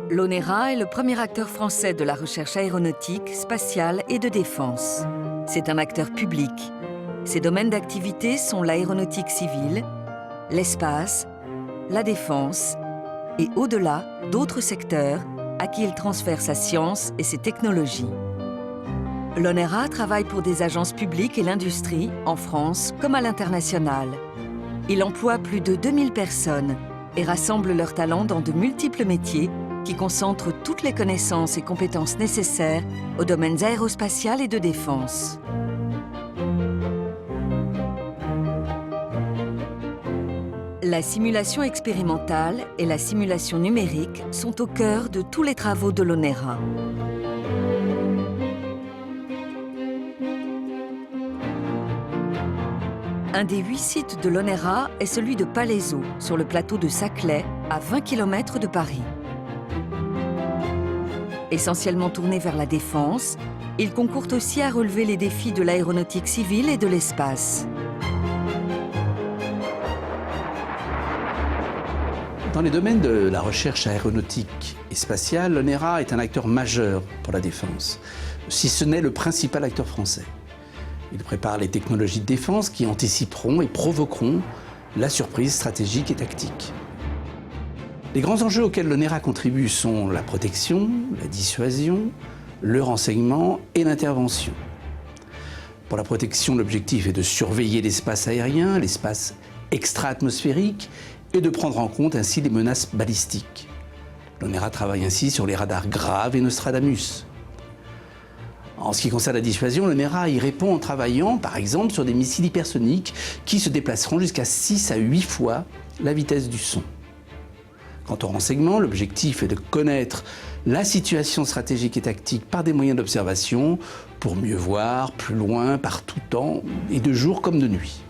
L'ONERA est le premier acteur français de la recherche aéronautique, spatiale et de défense. C'est un acteur public. Ses domaines d'activité sont l'aéronautique civile, l'espace, la défense et au-delà, d'autres secteurs à qui il transfère sa science et ses technologies. L'ONERA travaille pour des agences publiques et l'industrie, en France comme à l'international. Il emploie plus de 2000 personnes et rassemble leurs talents dans de multiples métiers qui concentrent toutes les connaissances et compétences nécessaires aux domaines aérospatial et de défense. La simulation expérimentale et la simulation numérique sont au cœur de tous les travaux de l'ONERA. Un des 8 sites de l'ONERA est celui de Palaiseau, sur le plateau de Saclay, à 20 km de Paris. Essentiellement tourné vers la défense, il concourt aussi à relever les défis de l'aéronautique civile et de l'espace. Dans les domaines de la recherche aéronautique et spatiale, l'ONERA est un acteur majeur pour la défense, si ce n'est le principal acteur français. Il prépare les technologies de défense qui anticiperont et provoqueront la surprise stratégique et tactique. Les grands enjeux auxquels l'ONERA contribue sont la protection, la dissuasion, le renseignement et l'intervention. Pour la protection, l'objectif est de surveiller l'espace aérien, l'espace extra-atmosphérique et de prendre en compte ainsi les menaces balistiques. L'ONERA travaille ainsi sur les radars Grave et Nostradamus. En ce qui concerne la dissuasion, l'ONERA y répond en travaillant, par exemple, sur des missiles hypersoniques qui se déplaceront jusqu'à 6 à 8 fois la vitesse du son. Quant au renseignement, l'objectif est de connaître la situation stratégique et tactique par des moyens d'observation pour mieux voir, plus loin, par tout temps, et de jour comme de nuit.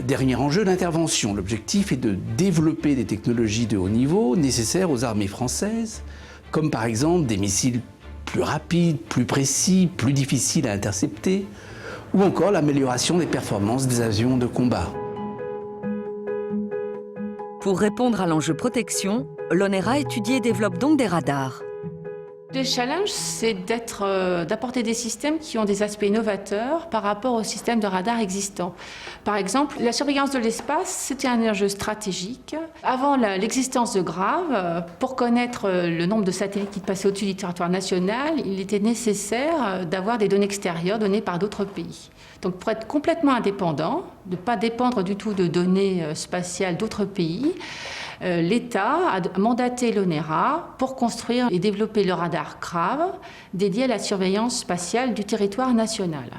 Dernier enjeu, l'intervention. L'objectif est de développer des technologies de haut niveau nécessaires aux armées françaises, comme par exemple des missiles plus rapides, plus précis, plus difficiles à intercepter, ou encore l'amélioration des performances des avions de combat. Pour répondre à l'enjeu protection, l'ONERA étudie et développe donc des radars. Le challenge, c'est d'apporter des systèmes qui ont des aspects novateurs par rapport aux systèmes de radars existants. Par exemple, la surveillance de l'espace, c'était un enjeu stratégique. Avant l'existence de Grave, pour connaître le nombre de satellites qui passaient au-dessus du territoire national, il était nécessaire d'avoir des données extérieures données par d'autres pays. Donc pour être complètement indépendant, de ne pas dépendre du tout de données spatiales d'autres pays, l'État a mandaté l'ONERA pour construire et développer le radar Grave dédié à la surveillance spatiale du territoire national.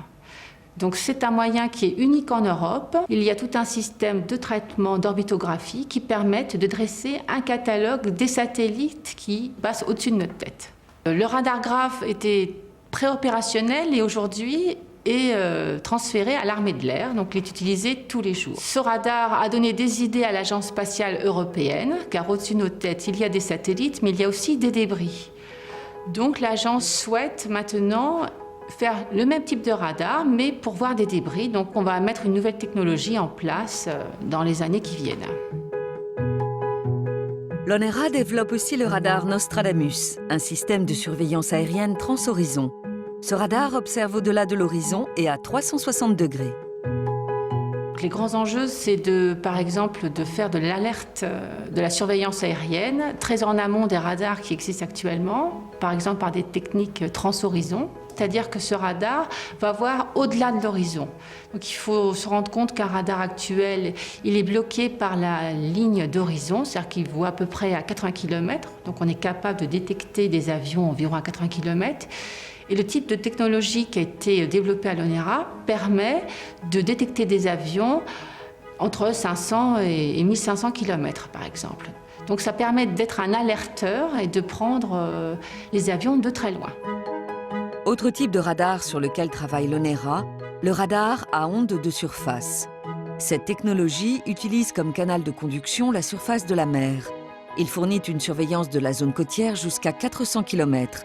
Donc c'est un moyen qui est unique en Europe. Il y a tout un système de traitement d'orbitographie qui permettent de dresser un catalogue des satellites qui passent au-dessus de notre tête. Le radar Grave était préopérationnel et aujourd'hui est transféré à l'armée de l'air, donc il est utilisé tous les jours. Ce radar a donné des idées à l'Agence spatiale européenne, car au-dessus de nos têtes, il y a des satellites, mais il y a aussi des débris. Donc l'agence souhaite maintenant faire le même type de radar, mais pour voir des débris. Donc on va mettre une nouvelle technologie en place dans les années qui viennent. L'ONERA développe aussi le radar Nostradamus, un système de surveillance aérienne transhorizon. Ce radar observe au-delà de l'horizon et à 360 degrés. Les grands enjeux, c'est par exemple de faire de l'alerte de la surveillance aérienne, très en amont des radars qui existent actuellement, par exemple par des techniques transhorizon. C'est-à-dire que ce radar va voir au-delà de l'horizon. Donc il faut se rendre compte qu'un radar actuel, il est bloqué par la ligne d'horizon, c'est-à-dire qu'il voit à peu près à 80 km. Donc on est capable de détecter des avions environ à 80 km. Et le type de technologie qui a été développé à l'ONERA permet de détecter des avions entre 500 et 1500 km, par exemple. Donc ça permet d'être un alerteur et de prendre les avions de très loin. Autre type de radar sur lequel travaille l'ONERA, le radar à ondes de surface. Cette technologie utilise comme canal de conduction la surface de la mer. Il fournit une surveillance de la zone côtière jusqu'à 400 km.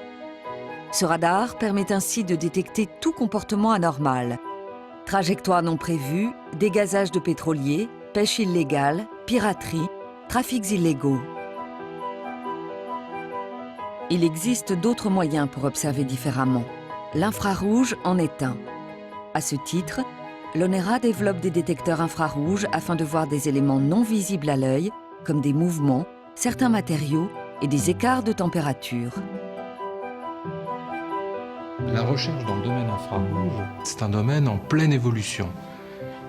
Ce radar permet ainsi de détecter tout comportement anormal. Trajectoires non prévues, dégazage de pétroliers, pêche illégale, piraterie, trafics illégaux. Il existe d'autres moyens pour observer différemment. L'infrarouge en est un. À ce titre, l'ONERA développe des détecteurs infrarouges afin de voir des éléments non visibles à l'œil, comme des mouvements, certains matériaux et des écarts de température. La recherche dans le domaine infrarouge, c'est un domaine en pleine évolution.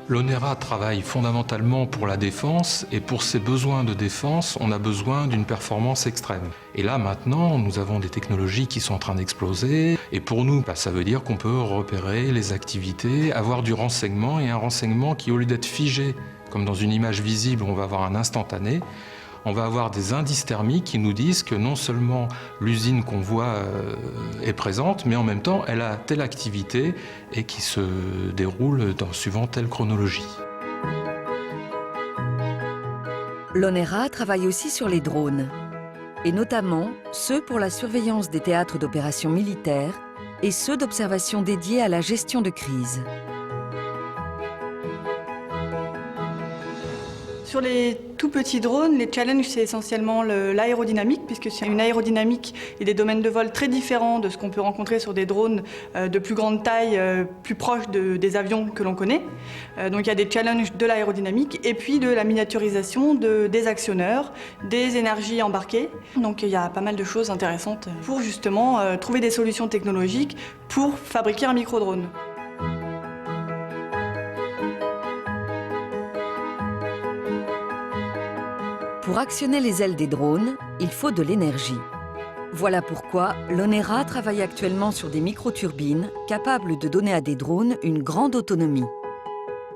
L'ONERA travaille fondamentalement pour la défense et pour ses besoins de défense, on a besoin d'une performance extrême. Et là maintenant, nous avons des technologies qui sont en train d'exploser et pour nous, ça veut dire qu'on peut repérer les activités, avoir du renseignement et un renseignement qui, au lieu d'être figé, comme dans une image visible, on va avoir un instantané, on va avoir des indices thermiques qui nous disent que non seulement l'usine qu'on voit est présente, mais en même temps, elle a telle activité et qui se déroule suivant telle chronologie. L'ONERA travaille aussi sur les drones, et notamment ceux pour la surveillance des théâtres d'opérations militaires et ceux d'observation dédiés à la gestion de crise. Sur les tout petits drones, les challenges, c'est essentiellement l'aérodynamique, puisque c'est une aérodynamique et des domaines de vol très différents de ce qu'on peut rencontrer sur des drones de plus grande taille, plus proches des avions que l'on connaît. Donc il y a des challenges de l'aérodynamique et puis de la miniaturisation des actionneurs, des énergies embarquées. Donc il y a pas mal de choses intéressantes pour justement trouver des solutions technologiques pour fabriquer un micro-drone. Pour actionner les ailes des drones, il faut de l'énergie. Voilà pourquoi l'ONERA travaille actuellement sur des microturbines capables de donner à des drones une grande autonomie.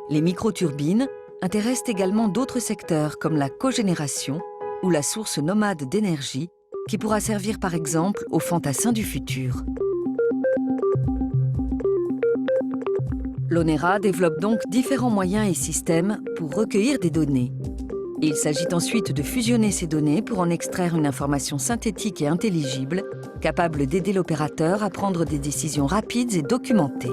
Les microturbines intéressent également d'autres secteurs comme la cogénération ou la source nomade d'énergie qui pourra servir par exemple aux fantassins du futur. L'ONERA développe donc différents moyens et systèmes pour recueillir des données. Il s'agit ensuite de fusionner ces données pour en extraire une information synthétique et intelligible, capable d'aider l'opérateur à prendre des décisions rapides et documentées.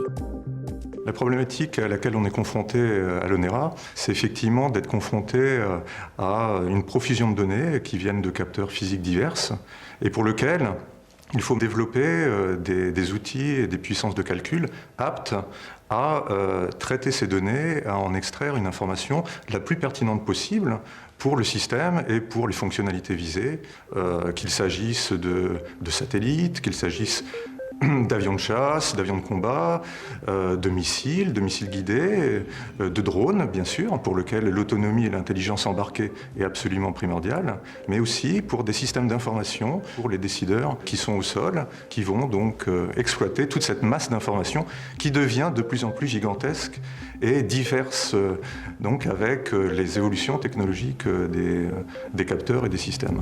La problématique à laquelle on est confronté à l'ONERA, c'est effectivement d'être confronté à une profusion de données qui viennent de capteurs physiques divers et pour lequel il faut développer des outils et des puissances de calcul aptes à traiter ces données, à en extraire une information la plus pertinente possible pour le système et pour les fonctionnalités visées, qu'il s'agisse de satellites, qu'il s'agisse d'avions de chasse, d'avions de combat, de missiles guidés, de drones, bien sûr, pour lesquels l'autonomie et l'intelligence embarquée est absolument primordiale, mais aussi pour des systèmes d'information, pour les décideurs qui sont au sol, qui vont donc exploiter toute cette masse d'informations qui devient de plus en plus gigantesque et diverse, donc avec les évolutions technologiques des capteurs et des systèmes.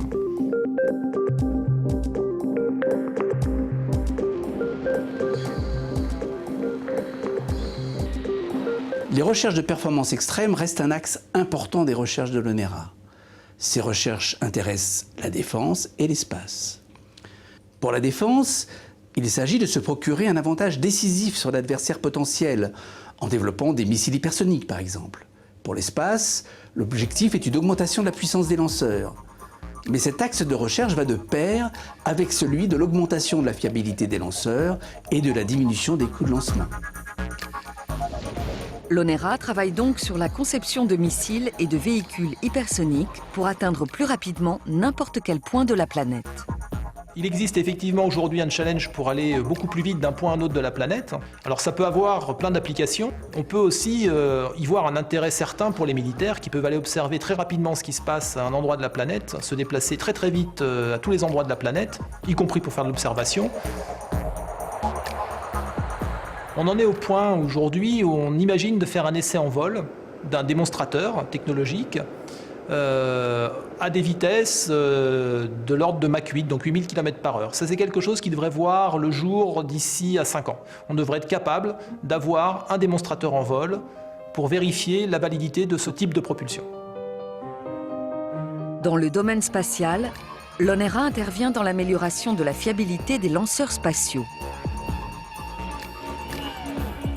Les recherches de performance extrême restent un axe important des recherches de l'ONERA. Ces recherches intéressent la défense et l'espace. Pour la défense, il s'agit de se procurer un avantage décisif sur l'adversaire potentiel, en développant des missiles hypersoniques par exemple. Pour l'espace, l'objectif est une augmentation de la puissance des lanceurs. Mais cet axe de recherche va de pair avec celui de l'augmentation de la fiabilité des lanceurs et de la diminution des coûts de lancement. L'ONERA travaille donc sur la conception de missiles et de véhicules hypersoniques pour atteindre plus rapidement n'importe quel point de la planète. Il existe effectivement aujourd'hui un challenge pour aller beaucoup plus vite d'un point à un autre de la planète. Alors ça peut avoir plein d'applications. On peut aussi y voir un intérêt certain pour les militaires qui peuvent aller observer très rapidement ce qui se passe à un endroit de la planète, se déplacer très très vite à tous les endroits de la planète, y compris pour faire de l'observation. On en est au point aujourd'hui où on imagine de faire un essai en vol d'un démonstrateur technologique à des vitesses de l'ordre de Mach 8, donc 8000 km/h. Ça, c'est quelque chose qui devrait voir le jour d'ici à 5 ans. On devrait être capable d'avoir un démonstrateur en vol pour vérifier la validité de ce type de propulsion. Dans le domaine spatial, l'ONERA intervient dans l'amélioration de la fiabilité des lanceurs spatiaux.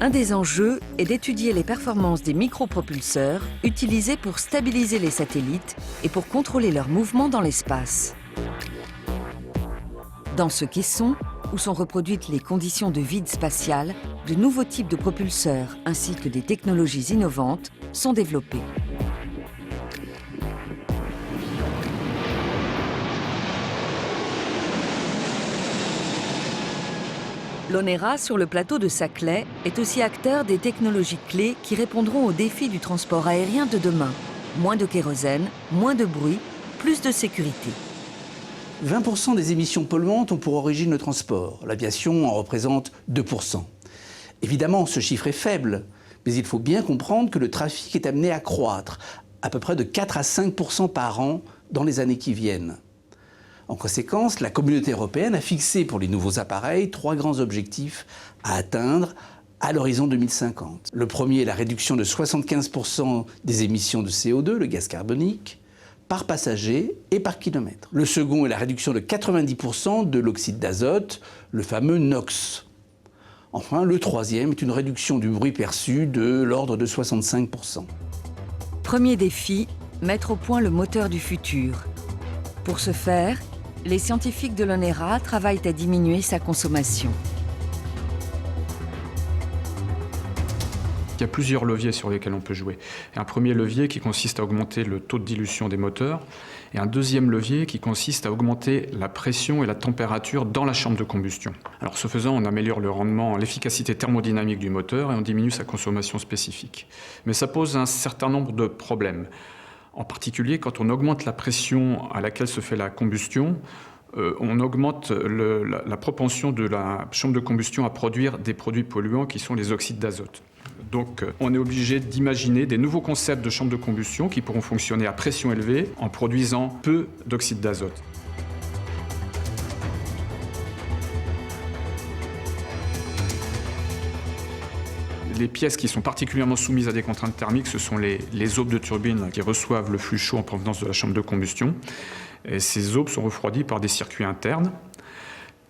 Un des enjeux est d'étudier les performances des micropropulseurs utilisés pour stabiliser les satellites et pour contrôler leur mouvement dans l'espace. Dans ce caisson, où sont reproduites les conditions de vide spatial, de nouveaux types de propulseurs ainsi que des technologies innovantes sont développés. L'ONERA, sur le plateau de Saclay, est aussi acteur des technologies clés qui répondront aux défis du transport aérien de demain. Moins de kérosène, moins de bruit, plus de sécurité. 20% des émissions polluantes ont pour origine le transport. L'aviation en représente 2%. Évidemment, ce chiffre est faible, mais il faut bien comprendre que le trafic est amené à croître, à peu près de 4 à 5% par an dans les années qui viennent. En conséquence, la communauté européenne a fixé pour les nouveaux appareils 3 grands objectifs à atteindre à l'horizon 2050. Le premier est la réduction de 75% des émissions de CO2, le gaz carbonique, par passager et par kilomètre. Le second est la réduction de 90% de l'oxyde d'azote, le fameux NOx. Enfin, le troisième est une réduction du bruit perçu de l'ordre de 65%. Premier défi, mettre au point le moteur du futur. Pour ce faire, les scientifiques de l'ONERA travaillent à diminuer sa consommation. Il y a plusieurs leviers sur lesquels on peut jouer. Un premier levier qui consiste à augmenter le taux de dilution des moteurs et un deuxième levier qui consiste à augmenter la pression et la température dans la chambre de combustion. Alors ce faisant, on améliore le rendement, l'efficacité thermodynamique du moteur et on diminue sa consommation spécifique. Mais ça pose un certain nombre de problèmes. En particulier, quand on augmente la pression à laquelle se fait la combustion, on augmente la propension de la chambre de combustion à produire des produits polluants qui sont les oxydes d'azote. Donc on est obligé d'imaginer des nouveaux concepts de chambre de combustion qui pourront fonctionner à pression élevée en produisant peu d'oxyde d'azote. Les pièces qui sont particulièrement soumises à des contraintes thermiques, ce sont les aubes de turbine qui reçoivent le flux chaud en provenance de la chambre de combustion. Et ces aubes sont refroidies par des circuits internes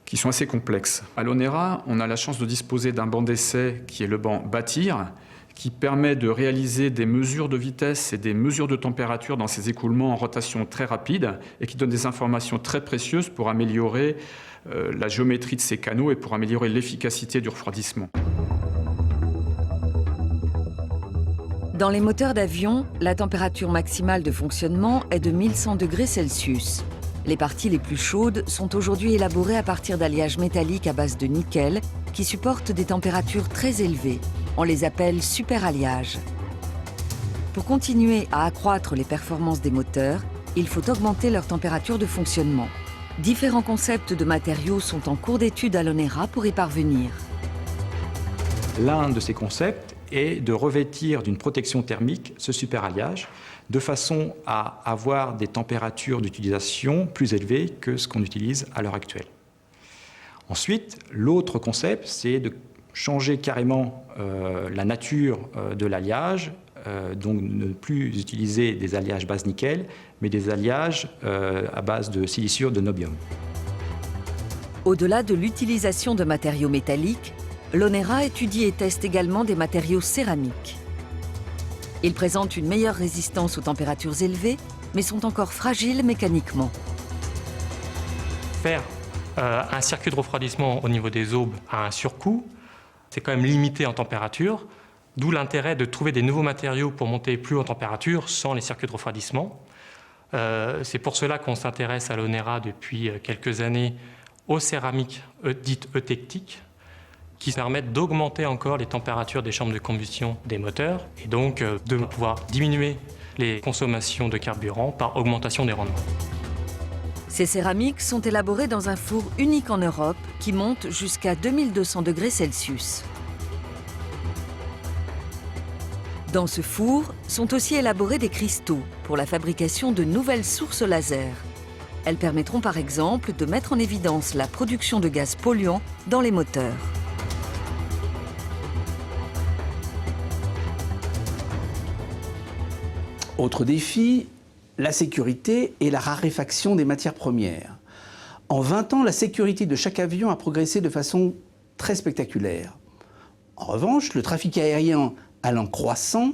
qui sont assez complexes. À l'ONERA, on a la chance de disposer d'un banc d'essai qui est le banc Bâtir, qui permet de réaliser des mesures de vitesse et des mesures de température dans ces écoulements en rotation très rapide et qui donne des informations très précieuses pour améliorer la géométrie de ces canaux et pour améliorer l'efficacité du refroidissement. Dans les moteurs d'avion, la température maximale de fonctionnement est de 1100 degrés Celsius. Les parties les plus chaudes sont aujourd'hui élaborées à partir d'alliages métalliques à base de nickel qui supportent des températures très élevées. On les appelle superalliages. Pour continuer à accroître les performances des moteurs, il faut augmenter leur température de fonctionnement. Différents concepts de matériaux sont en cours d'étude à l'ONERA pour y parvenir. L'un de ces concepts est de revêtir d'une protection thermique ce superalliage de façon à avoir des températures d'utilisation plus élevées que ce qu'on utilise à l'heure actuelle. Ensuite, l'autre concept, c'est de changer carrément la nature de l'alliage, donc ne plus utiliser des alliages base nickel, mais des alliages à base de silicure de nobium. Au-delà de l'utilisation de matériaux métalliques, l'ONERA étudie et teste également des matériaux céramiques. Ils présentent une meilleure résistance aux températures élevées, mais sont encore fragiles mécaniquement. Faire un circuit de refroidissement au niveau des aubes à un surcoût, c'est quand même limité en température, d'où l'intérêt de trouver des nouveaux matériaux pour monter plus haut en température sans les circuits de refroidissement. C'est pour cela qu'on s'intéresse à l'ONERA depuis quelques années aux céramiques dites eutectiques, qui permettent d'augmenter encore les températures des chambres de combustion des moteurs et donc de pouvoir diminuer les consommations de carburant par augmentation des rendements. Ces céramiques sont élaborées dans un four unique en Europe qui monte jusqu'à 2200 degrés Celsius. Dans ce four sont aussi élaborés des cristaux pour la fabrication de nouvelles sources laser. Elles permettront par exemple de mettre en évidence la production de gaz polluants dans les moteurs. Autre défi, la sécurité et la raréfaction des matières premières. En 20 ans, la sécurité de chaque avion a progressé de façon très spectaculaire. En revanche, le trafic aérien allant croissant,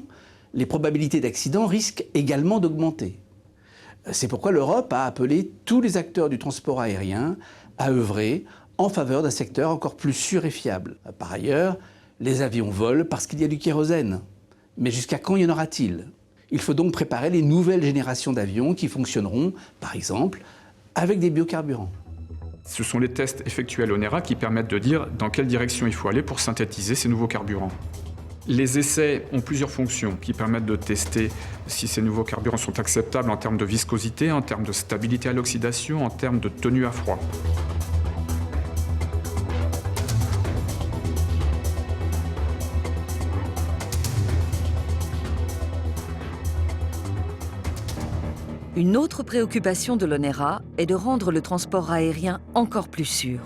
les probabilités d'accident risquent également d'augmenter. C'est pourquoi l'Europe a appelé tous les acteurs du transport aérien à œuvrer en faveur d'un secteur encore plus sûr et fiable. Par ailleurs, les avions volent parce qu'il y a du kérosène. Mais jusqu'à quand y en aura-t-il? Il faut donc préparer les nouvelles générations d'avions qui fonctionneront, par exemple, avec des biocarburants. Ce sont les tests effectués à l'ONERA qui permettent de dire dans quelle direction il faut aller pour synthétiser ces nouveaux carburants. Les essais ont plusieurs fonctions qui permettent de tester si ces nouveaux carburants sont acceptables en termes de viscosité, en termes de stabilité à l'oxydation, en termes de tenue à froid. Une autre préoccupation de l'ONERA est de rendre le transport aérien encore plus sûr.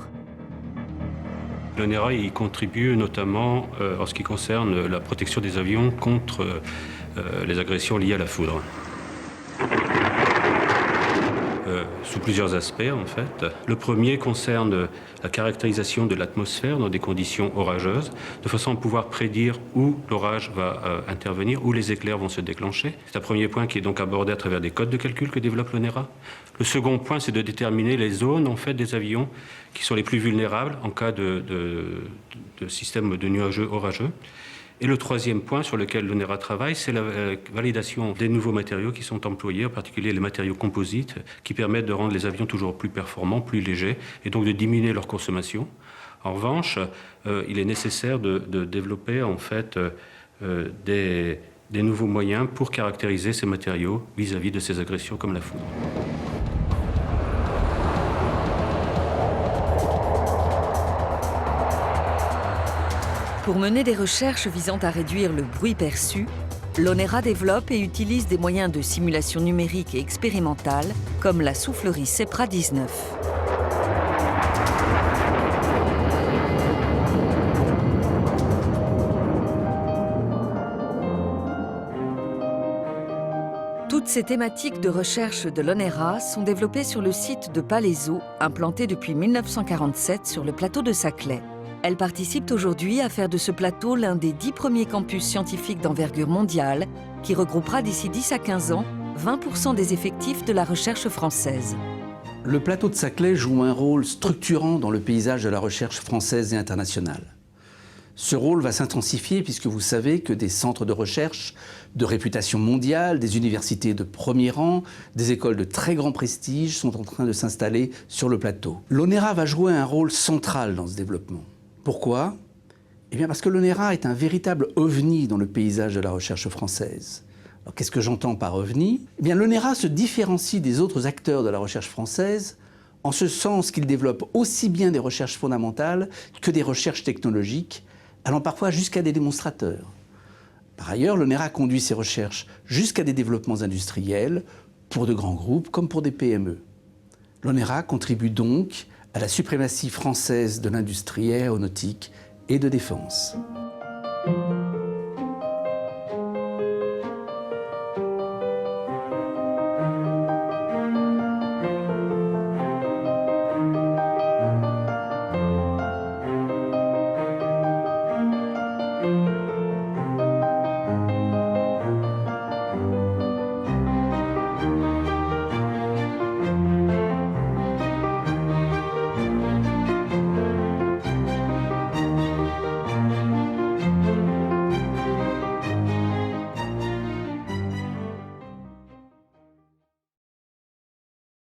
L'ONERA y contribue notamment en ce qui concerne la protection des avions contre les agressions liées à la foudre. Sous plusieurs aspects en fait. Le premier concerne la caractérisation de l'atmosphère dans des conditions orageuses, de façon à pouvoir prédire où l'orage va intervenir, où les éclairs vont se déclencher. C'est un premier point qui est donc abordé à travers des codes de calcul que développe l'ONERA. Le second point, c'est de déterminer les zones en fait, des avions qui sont les plus vulnérables en cas de système de nuageux orageux. Et le troisième point sur lequel l'ONERA travaille, c'est la validation des nouveaux matériaux qui sont employés, en particulier les matériaux composites, qui permettent de rendre les avions toujours plus performants, plus légers, et donc de diminuer leur consommation. En revanche, il est nécessaire de développer en fait des nouveaux moyens pour caractériser ces matériaux vis-à-vis de ces agressions comme la foudre. Pour mener des recherches visant à réduire le bruit perçu, l'ONERA développe et utilise des moyens de simulation numérique et expérimentale, comme la soufflerie CEPRA 19. Toutes ces thématiques de recherche de l'ONERA sont développées sur le site de Palaiseau, implanté depuis 1947 sur le plateau de Saclay. Elles participent aujourd'hui à faire de ce plateau l'un des 10 premiers campus scientifiques d'envergure mondiale qui regroupera d'ici 10 à 15 ans 20% des effectifs de la recherche française. Le plateau de Saclay joue un rôle structurant dans le paysage de la recherche française et internationale. Ce rôle va s'intensifier puisque vous savez que des centres de recherche de réputation mondiale, des universités de premier rang, des écoles de très grand prestige sont en train de s'installer sur le plateau. L'ONERA va jouer un rôle central dans ce développement. Pourquoi? Eh bien parce que l'ONERA est un véritable ovni dans le paysage de la recherche française. Alors qu'est-ce que j'entends par ovni? Eh bien l'ONERA se différencie des autres acteurs de la recherche française en ce sens qu'il développe aussi bien des recherches fondamentales que des recherches technologiques, allant parfois jusqu'à des démonstrateurs. Par ailleurs, l'ONERA conduit ses recherches jusqu'à des développements industriels pour de grands groupes comme pour des PME. L'ONERA contribue donc à la suprématie française de l'industrie aéronautique et de défense.